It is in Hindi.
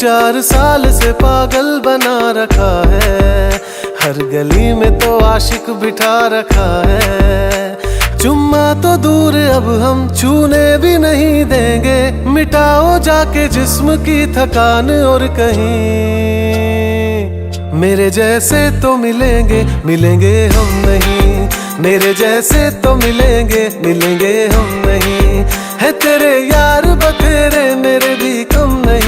4 साल से पागल बना रखा है, हर गली में तो आशिक बिठा रखा है। चुम्मा तो दूर अब हम छूने भी नहीं देंगे, मिटाओ जाके जिस्म की थकान और कहीं मेरे जैसे तो मिलेंगे मिलेंगे हम नहीं, मेरे जैसे तो मिलेंगे मिलेंगे हम नहीं। है तेरे यार बतेरे मेरे भी कम नहीं।